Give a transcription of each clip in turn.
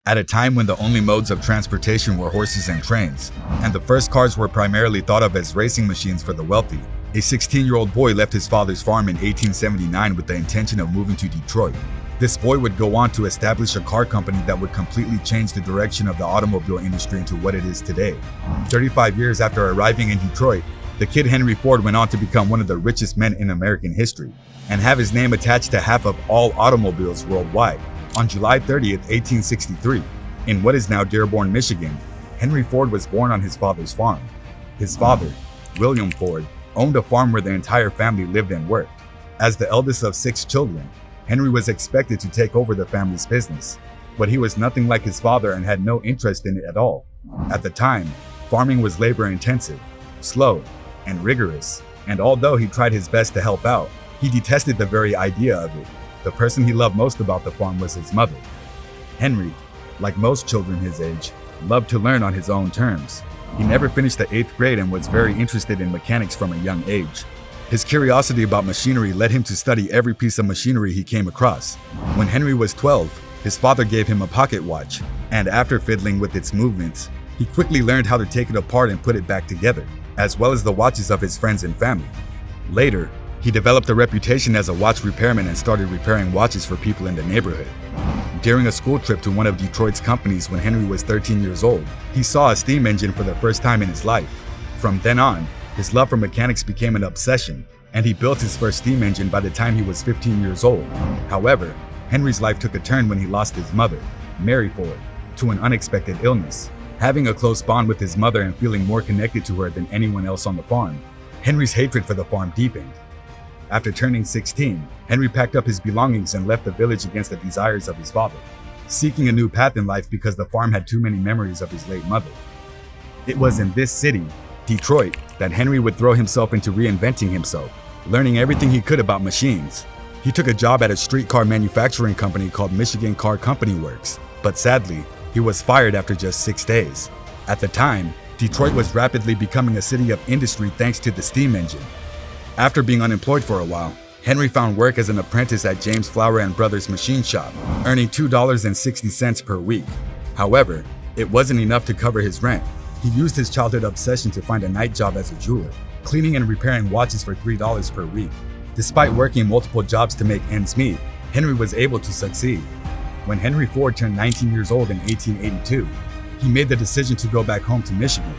At a time when the only modes of transportation were horses and trains, and the first cars were primarily thought of as racing machines for the wealthy, a 16-year-old boy left his father's farm in 1879 with the intention of moving to Detroit. This boy would go on to establish a car company that would completely change the direction of the automobile industry into what it is today. 35 years after arriving in Detroit, the kid Henry Ford went on to become one of the richest men in American history, and have his name attached to half of all automobiles worldwide. On July 30th, 1863, in what is now Dearborn, Michigan, Henry Ford was born on his father's farm. His father, William Ford, owned a farm where the entire family lived and worked. As the eldest of 6 children, Henry was expected to take over the family's business, but he was nothing like his father and had no interest in it at all. At the time, farming was labor-intensive, slow, and rigorous, and although he tried his best to help out, he detested the very idea of it. The person he loved most about the farm was his mother. Henry, like most children his age, loved to learn on his own terms. He never finished the 8th grade and was very interested in mechanics from a young age. His curiosity about machinery led him to study every piece of machinery he came across. When Henry was 12, his father gave him a pocket watch, and after fiddling with its movements, he quickly learned how to take it apart and put it back together, as well as the watches of his friends and family. Later, he developed a reputation as a watch repairman and started repairing watches for people in the neighborhood. During a school trip to one of Detroit's companies when Henry was 13 years old, he saw a steam engine for the first time in his life. From then on, his love for mechanics became an obsession, and he built his first steam engine by the time he was 15 years old. However, Henry's life took a turn when he lost his mother, Mary Ford, to an unexpected illness. Having a close bond with his mother and feeling more connected to her than anyone else on the farm, Henry's hatred for the farm deepened. After turning 16, Henry packed up his belongings and left the village against the desires of his father, seeking a new path in life because the farm had too many memories of his late mother. It was in this city, Detroit, that Henry would throw himself into reinventing himself, learning everything he could about machines. He took a job at a streetcar manufacturing company called Michigan Car Company Works, but sadly, he was fired after just 6 days. At the time, Detroit was rapidly becoming a city of industry thanks to the steam engine. After being unemployed for a while, Henry found work as an apprentice at James Flower & Brothers machine shop, earning $2.60 per week. However, it wasn't enough to cover his rent. He used his childhood obsession to find a night job as a jeweler, cleaning and repairing watches for $3 per week. Despite working multiple jobs to make ends meet, Henry was able to succeed. When Henry Ford turned 19 years old in 1882, he made the decision to go back home to Michigan.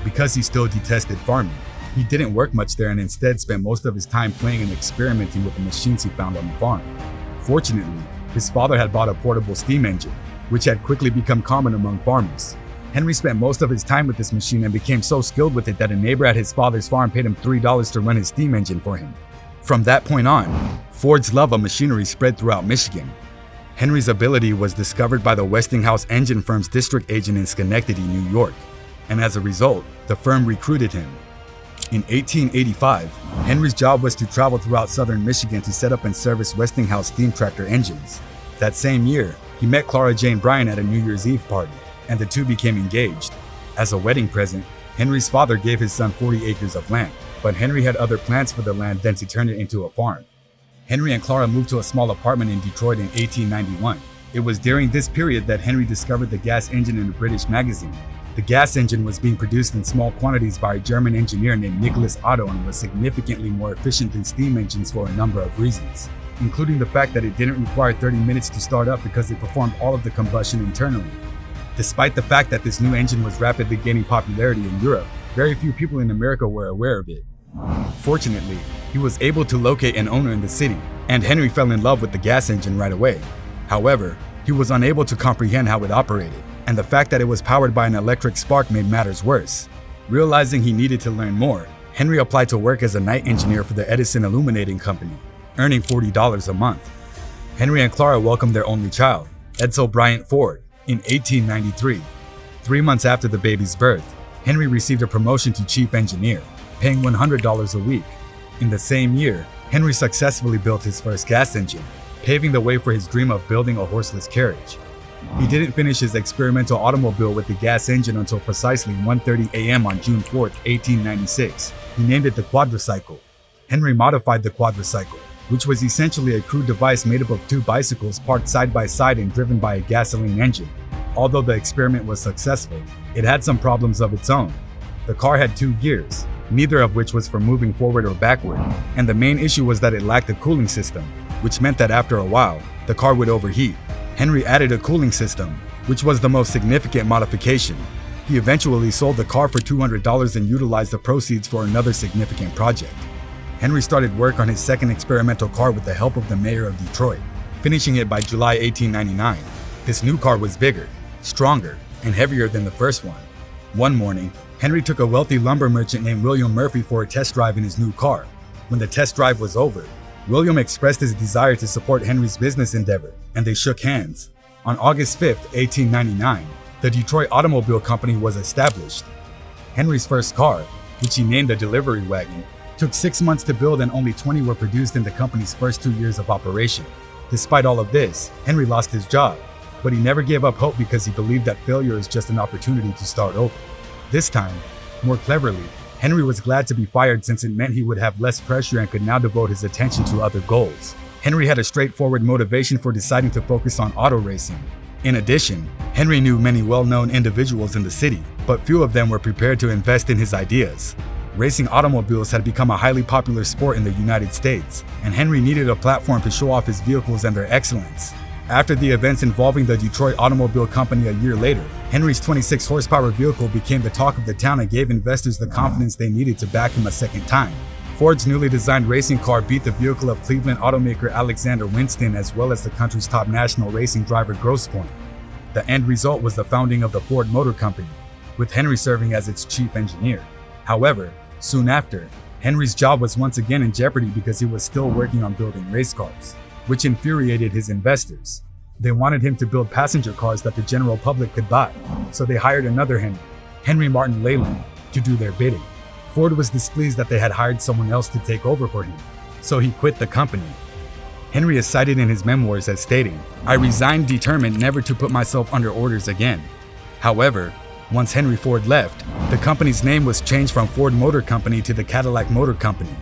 Because he still detested farming, he didn't work much there and instead spent most of his time playing and experimenting with the machines he found on the farm. Fortunately, his father had bought a portable steam engine, which had quickly become common among farmers. Henry spent most of his time with this machine and became so skilled with it that a neighbor at his father's farm paid him $3 to run his steam engine for him. From that point on, Ford's love of machinery spread throughout Michigan. Henry's ability was discovered by the Westinghouse Engine Firm's district agent in Schenectady, New York, and as a result, the firm recruited him. In 1885, Henry's job was to travel throughout southern Michigan to set up and service Westinghouse steam tractor engines. That same year, he met Clara Jane Bryan at a New Year's Eve party, and the two became engaged. As a wedding present, Henry's father gave his son 40 acres of land, but Henry had other plans for the land than to turn it into a farm. Henry and Clara moved to a small apartment in Detroit in 1891. It was during this period that Henry discovered the gas engine in a British magazine. The gas engine was being produced in small quantities by a German engineer named Nicholas Otto and was significantly more efficient than steam engines for a number of reasons, including the fact that it didn't require 30 minutes to start up because it performed all of the combustion internally. Despite the fact that this new engine was rapidly gaining popularity in Europe, very few people in America were aware of it. Fortunately, he was able to locate an owner in the city, and Henry fell in love with the gas engine right away. However, he was unable to comprehend how it operated, and the fact that it was powered by an electric spark made matters worse. Realizing he needed to learn more, Henry applied to work as a night engineer for the Edison Illuminating Company, earning $40 a month. Henry and Clara welcomed their only child, Edsel Bryant Ford, in 1893. 3 months after the baby's birth, Henry received a promotion to chief engineer, paying $100 a week. In the same year, Henry successfully built his first gas engine, paving the way for his dream of building a horseless carriage. He didn't finish his experimental automobile with the gas engine until precisely 1:30 a.m. on June 4, 1896. He named it the quadricycle. Henry modified the quadricycle, which was essentially a crude device made up of 2 bicycles parked side by side and driven by a gasoline engine. Although the experiment was successful, it had some problems of its own. The car had 2 gears, neither of which was for moving forward or backward, and the main issue was that it lacked a cooling system, which meant that after a while, the car would overheat. Henry added a cooling system, which was the most significant modification. He eventually sold the car for $200 and utilized the proceeds for another significant project. Henry started work on his second experimental car with the help of the mayor of Detroit, finishing it by July 1899. This new car was bigger, stronger, and heavier than the first one. One morning, Henry took a wealthy lumber merchant named William Murphy for a test drive in his new car. When the test drive was over, William expressed his desire to support Henry's business endeavor, and they shook hands. On August 5, 1899, the Detroit Automobile Company was established. Henry's first car, which he named the delivery wagon, took 6 months to build and only 20 were produced in the company's first 2 years of operation. Despite all of this, Henry lost his job, but he never gave up hope because he believed that failure is just an opportunity to start over. This time, more cleverly, Henry was glad to be fired since it meant he would have less pressure and could now devote his attention to other goals. Henry had a straightforward motivation for deciding to focus on auto racing. In addition, Henry knew many well-known individuals in the city, but few of them were prepared to invest in his ideas. Racing automobiles had become a highly popular sport in the United States, and Henry needed a platform to show off his vehicles and their excellence. After the events involving the Detroit Automobile Company a year later, Henry's 26-horsepower vehicle became the talk of the town and gave investors the confidence they needed to back him a second time. Ford's newly designed racing car beat the vehicle of Cleveland automaker Alexander Winston as well as the country's top national racing driver Grosse Pointe. The end result was the founding of the Ford Motor Company, with Henry serving as its chief engineer. However, soon after, Henry's job was once again in jeopardy because he was still working on building race cars, which infuriated his investors. They wanted him to build passenger cars that the general public could buy, so they hired another Henry Martin Leyland, to do their bidding. Ford was displeased that they had hired someone else to take over for him, so he quit the company. Henry is cited in his memoirs as stating, "I resigned determined never to put myself under orders again." However, once Henry Ford left, the company's name was changed from Ford Motor Company to the Cadillac Motor Company.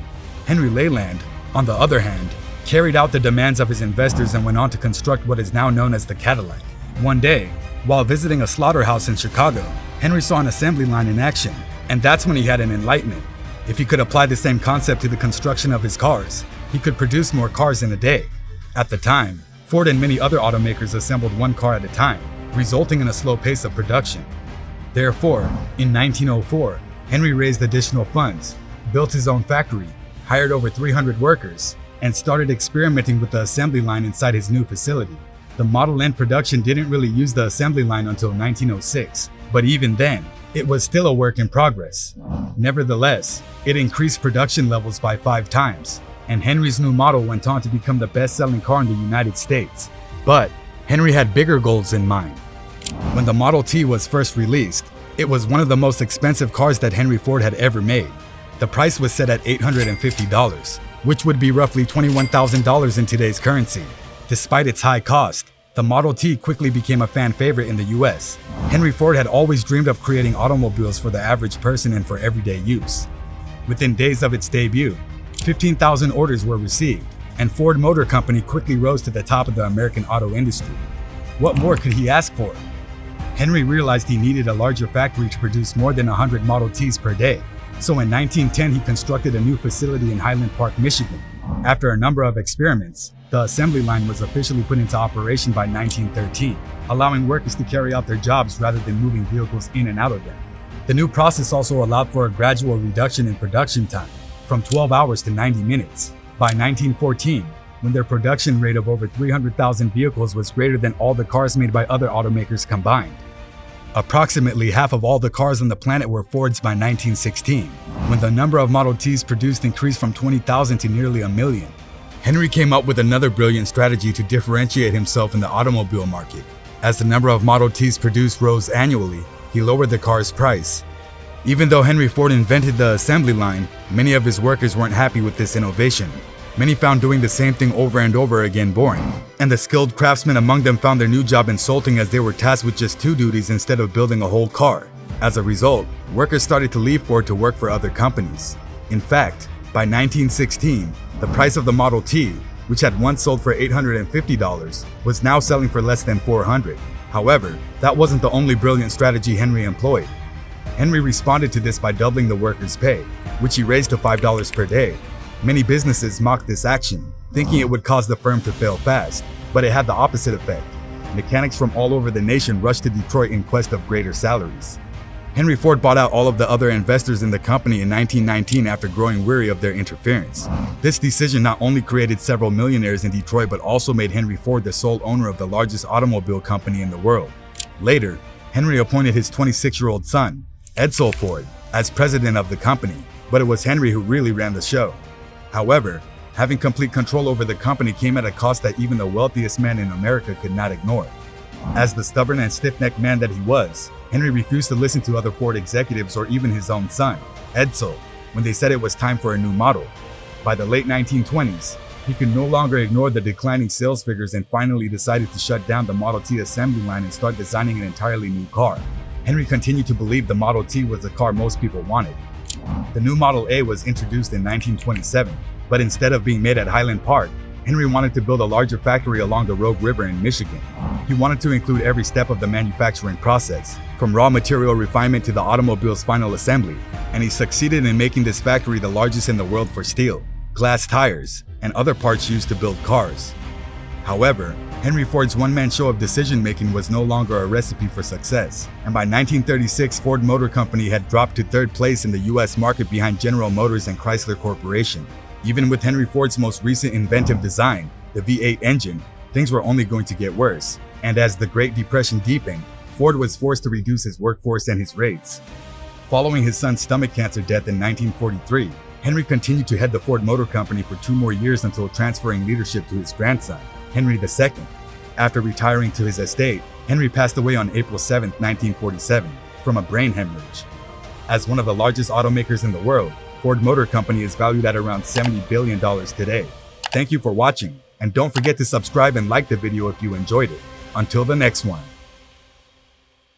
Henry Leyland, on the other hand, carried out the demands of his investors and went on to construct what is now known as the Cadillac. One day, while visiting a slaughterhouse in Chicago, Henry saw an assembly line in action, and that's when he had an enlightenment. If he could apply the same concept to the construction of his cars, he could produce more cars in a day. At the time, Ford and many other automakers assembled one car at a time, resulting in a slow pace of production. Therefore, in 1904, Henry raised additional funds, built his own factory, hired over 300 workers, and started experimenting with the assembly line inside his new facility. The Model N production didn't really use the assembly line until 1906, but even then, it was still a work in progress. Nevertheless, it increased production levels by 5 times, and Henry's new model went on to become the best-selling car in the United States. But Henry had bigger goals in mind. When the Model T was first released, it was one of the most expensive cars that Henry Ford had ever made. The price was set at $850, which would be roughly $21,000 in today's currency. Despite its high cost, the Model T quickly became a fan favorite in the US. Henry Ford had always dreamed of creating automobiles for the average person and for everyday use. Within days of its debut, 15,000 orders were received, and Ford Motor Company quickly rose to the top of the American auto industry. What more could he ask for? Henry realized he needed a larger factory to produce more than 100 Model Ts per day. So in 1910, he constructed a new facility in Highland Park, Michigan. After a number of experiments, the assembly line was officially put into operation by 1913, allowing workers to carry out their jobs rather than moving vehicles in and out of them. The new process also allowed for a gradual reduction in production time, from 12 hours to 90 minutes. By 1914, when their production rate of over 300,000 vehicles was greater than all the cars made by other automakers combined. Approximately half of all the cars on the planet were Fords by 1916, when the number of Model Ts produced increased from 20,000 to nearly 1 million. Henry came up with another brilliant strategy to differentiate himself in the automobile market. As the number of Model Ts produced rose annually, he lowered the car's price. Even though Henry Ford invented the assembly line, many of his workers weren't happy with this innovation. Many found doing the same thing over and over again boring, and the skilled craftsmen among them found their new job insulting as they were tasked with just 2 duties instead of building a whole car. As a result, workers started to leave Ford to work for other companies. In fact, by 1916, the price of the Model T, which had once sold for $850, was now selling for less than $400. However, that wasn't the only brilliant strategy Henry employed. Henry responded to this by doubling the workers' pay, which he raised to $5 per day. Many businesses mocked this action, thinking it would cause the firm to fail fast, but it had the opposite effect. Mechanics from all over the nation rushed to Detroit in quest of greater salaries. Henry Ford bought out all of the other investors in the company in 1919 after growing weary of their interference. This decision not only created several millionaires in Detroit but also made Henry Ford the sole owner of the largest automobile company in the world. Later, Henry appointed his 26-year-old son, Edsel Ford, as president of the company, but it was Henry who really ran the show. However, having complete control over the company came at a cost that even the wealthiest man in America could not ignore. As the stubborn and stiff-necked man that he was, Henry refused to listen to other Ford executives or even his own son, Edsel, when they said it was time for a new model. By the late 1920s, he could no longer ignore the declining sales figures and finally decided to shut down the Model T assembly line and start designing an entirely new car. Henry continued to believe the Model T was the car most people wanted. The new Model A was introduced in 1927, but instead of being made at Highland Park, Henry wanted to build a larger factory along the Rogue River in Michigan. He wanted to include every step of the manufacturing process, from raw material refinement to the automobile's final assembly, and he succeeded in making this factory the largest in the world for steel, glass tires, and other parts used to build cars. However, Henry Ford's one-man show of decision-making was no longer a recipe for success, and by 1936 Ford Motor Company had dropped to third place in the US market behind General Motors and Chrysler Corporation. Even with Henry Ford's most recent inventive design, the V8 engine, things were only going to get worse, and as the Great Depression deepened, Ford was forced to reduce his workforce and his rates. Following his son's stomach cancer death in 1943, Henry continued to head the Ford Motor Company for 2 more years until transferring leadership to his grandson, Henry II. After retiring to his estate, Henry passed away on April 7, 1947, from a brain hemorrhage. As one of the largest automakers in the world, Ford Motor Company is valued at around $70 billion today. Thank you for watching, and don't forget to subscribe and like the video if you enjoyed it. Until the next one.